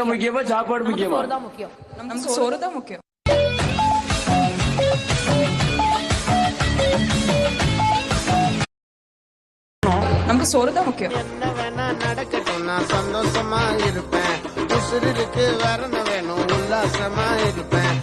முக்கியமா சாப்பாடு முக்கியமா? சோறு தான் முக்கியம். நமக்கு சோறு தான் முக்கியம். நமக்கு சோறு தான் முக்கியம். என்ன வேணா நடக்கட்டும், நான் சந்தோஷமா இருப்பேன். உசுருக்கு வேற என்ன வேணும், உல்லாசமா இருப்பேன்.